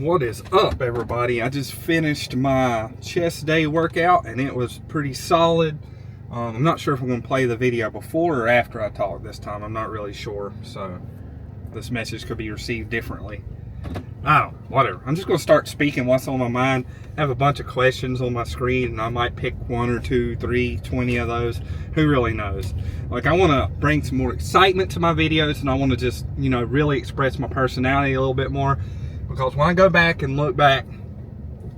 What is up, everybody? I just finished my chest day workout and it was pretty solid. I'm not sure if I'm going to play the video before or after I talk this time. I'm not really sure, so this message could be received differently. I don't know, whatever. I'm just going to start speaking what's on my mind. I have a bunch of questions on my screen and I might pick 1 or 2, 3, 20 of those. Who really knows? Like, I want to bring some more excitement to my videos, and I want to just, really express my personality a little bit more. Because when I go back and look back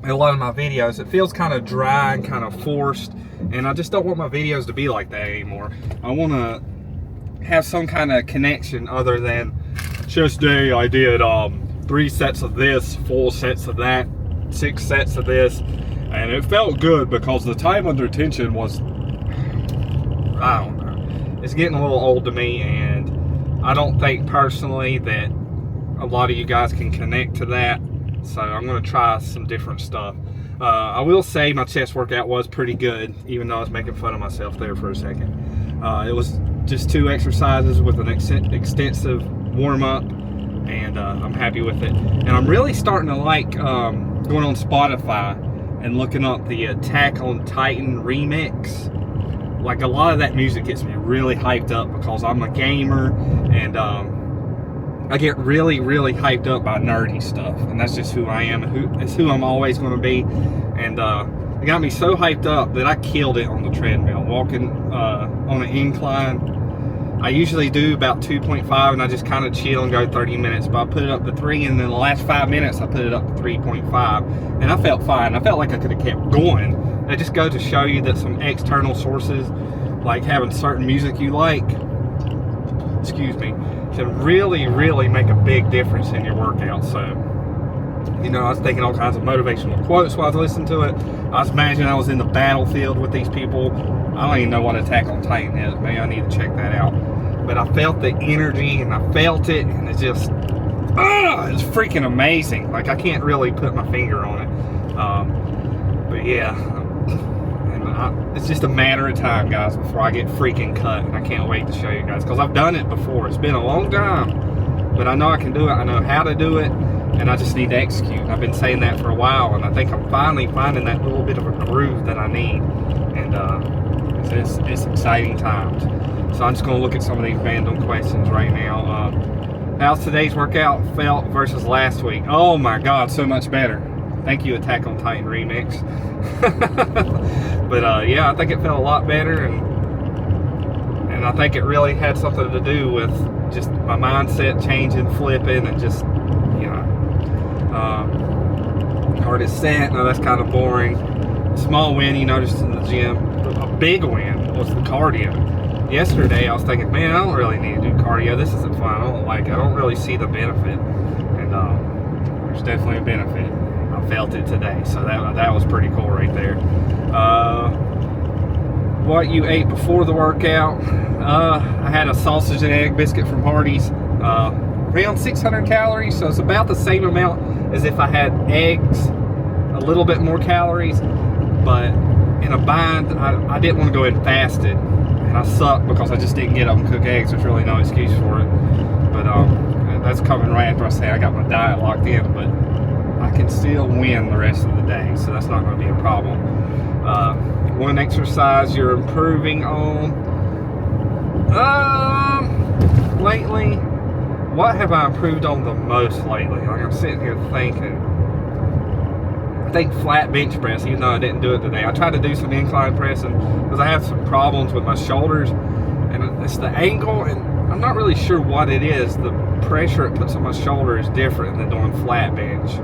at a lot of my videos, it feels kind of dry and kind of forced, and I just don't want my videos to be like that anymore. I want to have some kind of connection other than chest day. I did 3 sets of this, 4 sets of that, 6 sets of this, and it felt good because the time under tension was, I don't know, it's getting a little old to me, and I don't think personally that a lot of you guys can connect to that, so I'm going to try some different stuff. I will say my chest workout was pretty good, even though I was making fun of myself there for a second. It was just 2 exercises with an extensive warm-up, and I'm happy with it. And I'm really starting to like going on Spotify and looking up the Attack on Titan remix. Like, a lot of that music gets me really hyped up because I'm a gamer, and I get really hyped up by nerdy stuff, and that's just who I am. It's who I'm always going to be. And it got me so hyped up that I killed it on the treadmill, walking on an incline. I usually do about 2.5, and I just kind of chill and go 30 minutes. But I put it up to 3, and then the last 5 minutes I put it up to 3.5, and I felt fine. I felt like I could have kept going. It just goes to show you that some external sources, like having certain music you like, can really make a big difference in your workout. So, I was thinking all kinds of motivational quotes while I was listening to it. I was imagining I was in the battlefield with these people. I don't even know what Attack on Titan is. Maybe I need to check that out. But I felt the energy, and I felt it, and it just, it's freaking amazing. Like, I can't really put my finger on it. But yeah, it's just a matter of time, guys, before I get freaking cut, and I can't wait to show you guys, because I've done it before. It's been a long time, but I know I can do it. I know how to do it, and I just need to execute. I've been saying that for a while, and I think I'm finally finding that little bit of a groove that I need, and it's exciting times. So I'm just going to look at some of these random questions right now. How's today's workout felt versus last week? Oh my God, so much better. Thank you, Attack on Titan remix. But yeah, I think it felt a lot better, and I think it really had something to do with just my mindset changing, flipping, and just, hardest set. Now that's kind of boring. Small win you noticed in the gym. A big win was the cardio. Yesterday I was thinking, man, I don't really need to do cardio. This isn't fun. I don't like it. I don't really see the benefit, and there's definitely a benefit. I felt it today, so that was pretty cool right there. What you ate before the workout? I had a sausage and egg biscuit from Hardee's, around 600 calories, so it's about the same amount as if I had eggs, a little bit more calories, but in a bind, I didn't want to go in fasted, and I sucked because I just didn't get up and cook eggs. There's really no excuse for it, but that's coming right after I say I got my diet locked in, but I can still win the rest of the day, so that's not going to be a problem. One exercise you're improving on? Lately, what have I improved on the most lately? Like, I'm sitting here thinking. I think flat bench press, even though I didn't do it today. I tried to do some incline pressing because I have some problems with my shoulders, and it's the angle, and I'm not really sure what it is. The pressure it puts on my shoulder is different than doing flat bench.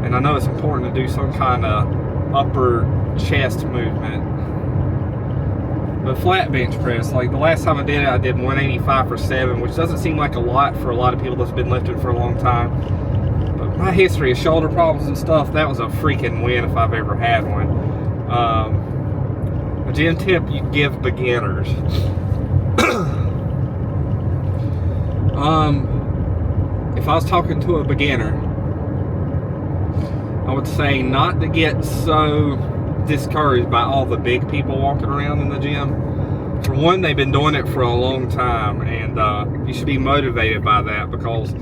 And I know it's important to do some kind of upper chest movement. But flat bench press, like the last time I did it, I did 185 for 7, which doesn't seem like a lot for a lot of people that's been lifting for a long time. But my history of shoulder problems and stuff, that was a freaking win if I've ever had one. A gym tip you give beginners. If I was talking to a beginner, I would say not to get so discouraged by all the big people walking around in the gym. For one, they've been doing it for a long time, and you should be motivated by that, because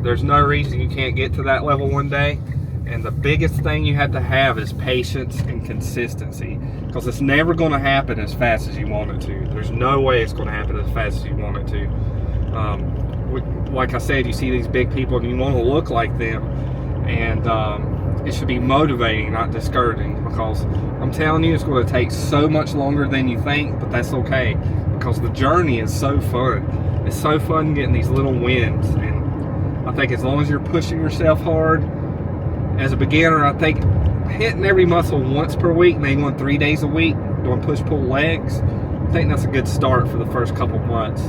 There's no reason you can't get to that level one day. And the biggest thing you have to have is patience and consistency, because it's never going to happen as fast as you want it to. There's no way it's going to happen as fast as you want it to. Like I said, you see these big people and you want to look like them, and it should be motivating, not discouraging, because I'm telling you, it's going to take so much longer than you think, but that's okay, because the journey is so fun. It's so fun getting these little wins, and I think as long as you're pushing yourself hard, as a beginner, I think hitting every muscle once per week, maybe going 3 days a week, doing push-pull legs, I think that's a good start for the first couple months.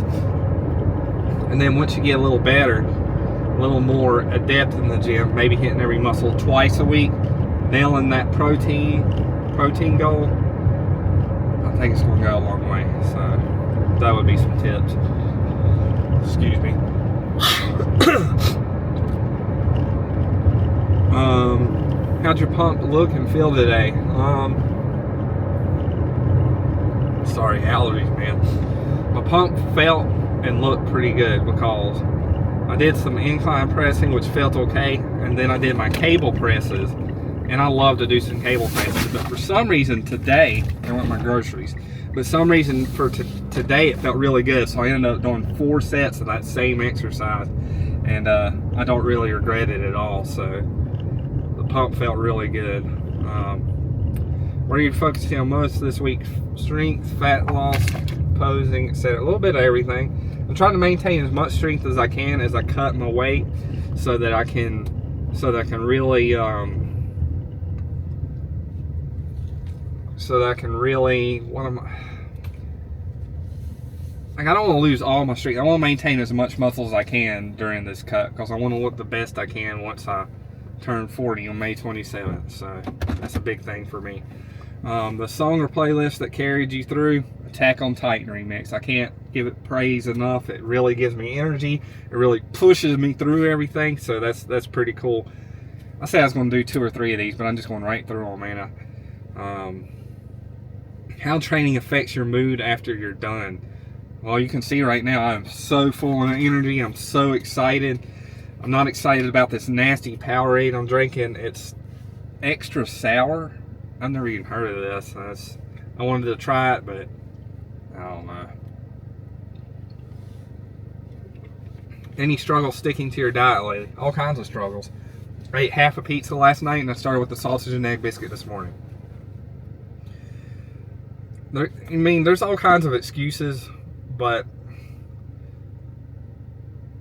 And then once you get a little better, a little more adept in the gym, maybe hitting every muscle twice a week, nailing that protein goal, I think it's going to go a long way. So that would be some tips. Excuse me. How'd your pump look and feel today? Sorry, allergies, man. My pump felt and looked pretty good because I did some incline pressing, which felt okay, and then I did my cable presses, and I love to do some cable presses, but for some reason today, I went my groceries, but some reason for today it felt really good, so I ended up doing 4 sets of that same exercise, and I don't really regret it at all. So the pump felt really good. What are you focusing on most this week? Strength, fat loss, posing, etc. A little bit of everything. I'm trying to maintain as much strength as I can as I cut my weight, so that I can really what am I? Like, I don't want to lose all my strength. I want to maintain as much muscle as I can during this cut, because I want to look the best I can once I turn 40 on May 27th. So that's a big thing for me. The song or playlist that carried you through, Attack on Titan remix. I can't give it praise enough. It really gives me energy. It really pushes me through everything. So that's pretty cool. I said I was going to do 2 or 3 of these, but I'm just going right through them, man. How training affects your mood after you're done. Well, you can see right now I'm so full of energy. I'm so excited. I'm not excited about this nasty Powerade I'm drinking. It's extra sour. I've never even heard of this. I wanted to try it, but I don't know. Any struggles sticking to your diet lately? All kinds of struggles. I ate half a pizza last night, and I started with the sausage and egg biscuit this morning. There's all kinds of excuses, but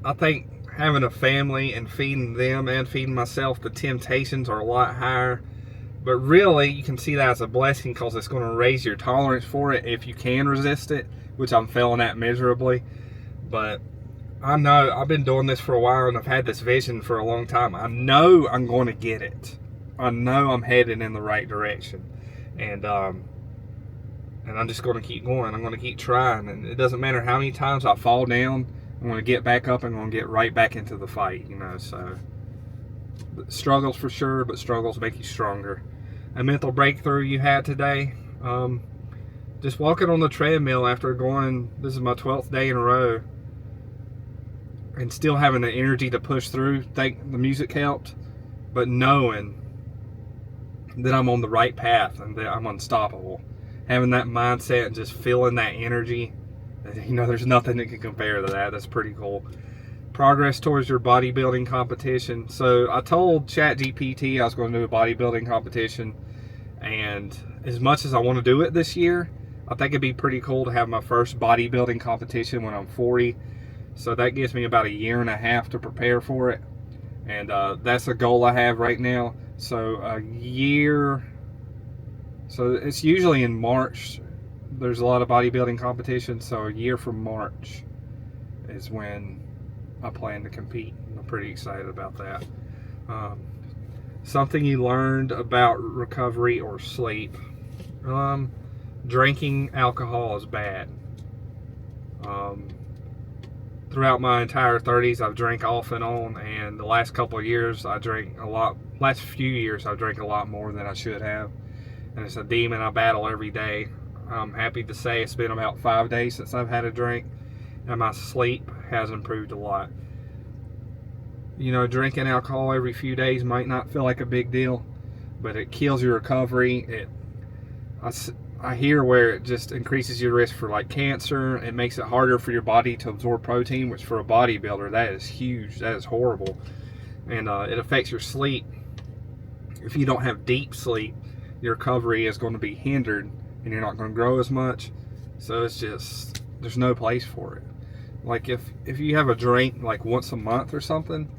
I think having a family and feeding them and feeding myself, the temptations are a lot higher. But really, you can see that as a blessing, because it's going to raise your tolerance for it if you can resist it, which I'm failing at miserably. But I know I've been doing this for a while, and I've had this vision for a long time. I know I'm going to get it. I know I'm headed in the right direction. And I'm just going to keep going. I'm going to keep trying. And it doesn't matter how many times I fall down, I'm going to get back up and I'm going to get right back into the fight, you know. So struggles for sure, but struggles make you stronger. A mental breakthrough you had today? Just walking on the treadmill after going, this is my 12th day in a row, and still having the energy to push through. Think the music helped, but knowing that I'm on the right path and that I'm unstoppable. Having that mindset and just feeling that energy, you know, there's nothing that can compare to that. That's pretty cool. Progress towards your bodybuilding competition. So I told ChatGPT I was going to do a bodybuilding competition, and as much as I want to do it this year, I think it'd be pretty cool to have my first bodybuilding competition when I'm 40. So that gives me about 1.5 years to prepare for it, and that's a goal I have right now. So a year, so it's usually in March. There's a lot of bodybuilding competitions, so a year from March is when I plan to compete. I'm pretty excited about that. Something you learned about recovery or sleep. Drinking alcohol is bad. Throughout my entire 30s, I've drank off and on, and the last couple of years, I drank a lot. Last few years, I drank a lot more than I should have, and it's a demon I battle every day. I'm happy to say it's been about 5 days since I've had a drink, and my sleep has improved a lot. You know, drinking alcohol every few days might not feel like a big deal, but it kills your recovery. I hear where it just increases your risk for like cancer. It makes it harder for your body to absorb protein, which for a bodybuilder, that is huge. That is horrible. And it affects your sleep. If you don't have deep sleep, your recovery is going to be hindered and you're not going to grow as much. So it's just, there's no place for it. Like if you have a drink like once a month or something,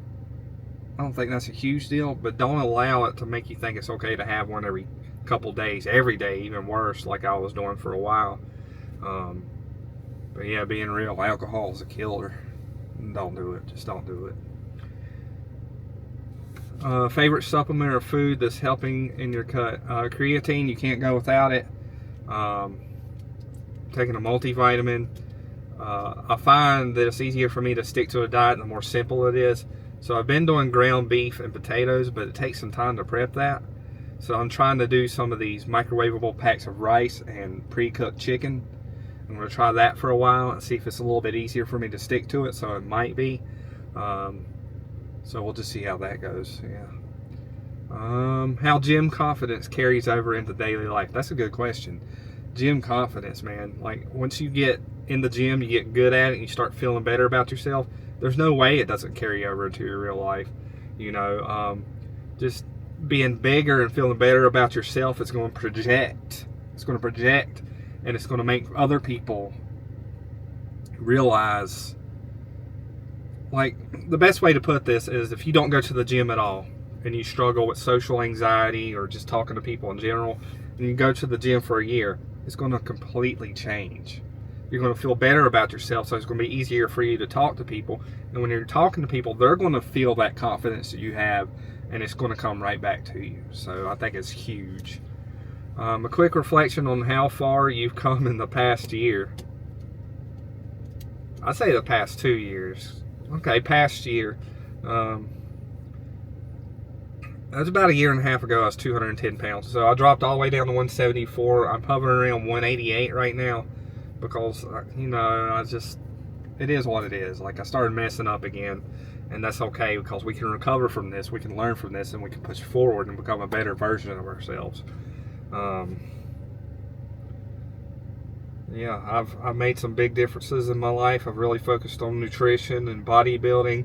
I don't think that's a huge deal, but don't allow it to make you think it's okay to have one every couple days, every day, even worse, like I was doing for a while. But yeah, being real, alcohol is a killer. Don't do it. Just don't do it. Favorite supplement or food that's helping in your cut? Creatine, you can't go without it. Taking a multivitamin. I find that it's easier for me to stick to a diet the more simple it is. So I've been doing ground beef and potatoes, but it takes some time to prep that. So I'm trying to do some of these microwavable packs of rice and pre-cooked chicken. I'm going to try that for a while and see if it's a little bit easier for me to stick to it. So it might be. So we'll just see how that goes. Yeah. How gym confidence carries over into daily life? That's a good question. Gym confidence, man. Like once you get in the gym, you get good at it, and you start feeling better about yourself. There's no way it doesn't carry over into your real life. You know, just being bigger and feeling better about yourself, it's going to project. It's going to project, and it's going to make other people realize. Like, the best way to put this is if you don't go to the gym at all and you struggle with social anxiety or just talking to people in general, and you go to the gym for a year, it's going to completely change. You're going to feel better about yourself, so it's going to be easier for you to talk to people. And when you're talking to people, they're going to feel that confidence that you have, and it's going to come right back to you. So I think it's huge. A quick reflection on how far you've come in the past year. I'd say the past 2 years. Okay, past year. That was about a year and a half ago. I was 210 pounds. So I dropped all the way down to 174. I'm hovering around 188 right now because, you know, it is what it is. Like, I started messing up again, and that's okay because we can recover from this. We can learn from this, and we can push forward and become a better version of ourselves. Yeah, I've made some big differences in my life. I've really focused on nutrition and bodybuilding,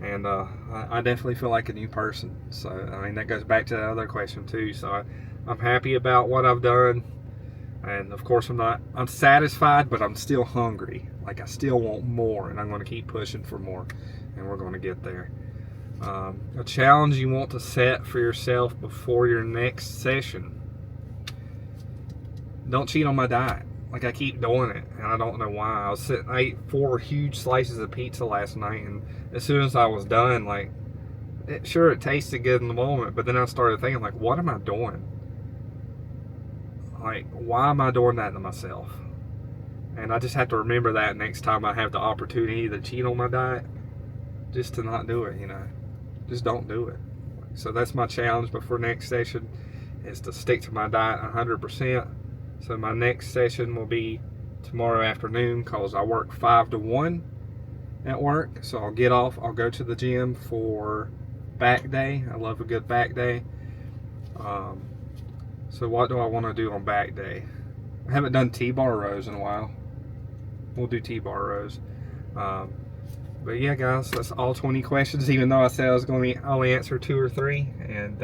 and I definitely feel like a new person. So, I mean, that goes back to the other question too. So I'm happy about what I've done, and of course I'm satisfied, but I'm still hungry. Like, I still want more, and I'm going to keep pushing for more, and we're going to get there. A challenge you want to set for yourself before your next session. Don't cheat on my diet. Like, I keep doing it, and I don't know why. I ate 4 huge slices of pizza last night, and as soon as I was done, like, it tasted good in the moment, but then I started thinking, like, what am I doing? Like, why am I doing that to myself? And I just have to remember that next time I have the opportunity to cheat on my diet, just to not do it, you know. Just don't do it. So that's my challenge before next session, is to stick to my diet 100%. So my next session will be tomorrow afternoon because I work 5 to 1 at work. So I'll get off, I'll go to the gym for back day. I love a good back day. So what do I want to do on back day? I haven't done T-bar rows in a while. We'll do T-bar rows. But yeah, guys, that's all 20 questions, even though I said I was going to only answer 2 or 3. And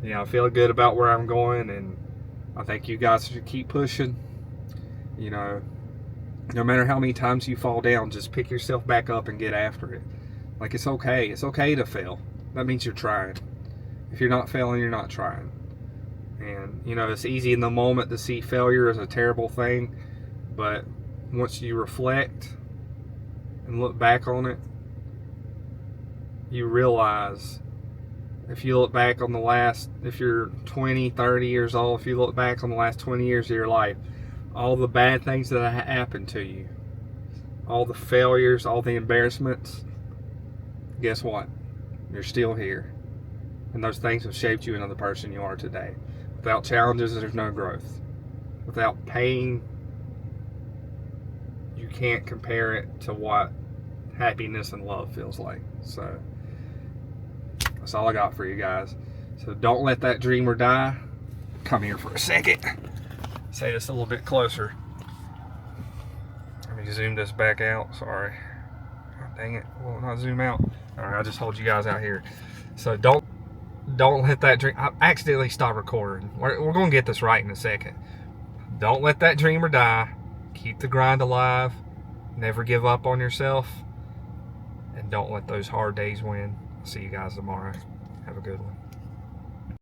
yeah, I feel good about where I'm going, and I think you guys should keep pushing. You know, no matter how many times you fall down, just pick yourself back up and get after it. Like, it's okay. It's okay to fail. That means you're trying. If you're not failing, you're not trying. And, you know, it's easy in the moment to see failure as a terrible thing. But once you reflect and look back on it, you realize, if you look back on if you're 20, 30 years old, if you look back on the last 20 years of your life, all the bad things that happened to you, all the failures, all the embarrassments, guess what? You're still here. And those things have shaped you into the person you are today. Without challenges, there's no growth. Without pain, you can't compare it to what happiness and love feels like. So that's all I got for you guys. So don't let that dreamer die. Come here for a second. Say this a little bit closer. Let me zoom this back out. Sorry. Oh, dang it. Will not zoom out? All right, I'll just hold you guys out here. So don't let that dream. I accidentally stopped recording. We're going to get this right in a second. Don't let that dreamer die. Keep the grind alive. Never give up on yourself. And don't let those hard days win. See you guys tomorrow. Have a good one.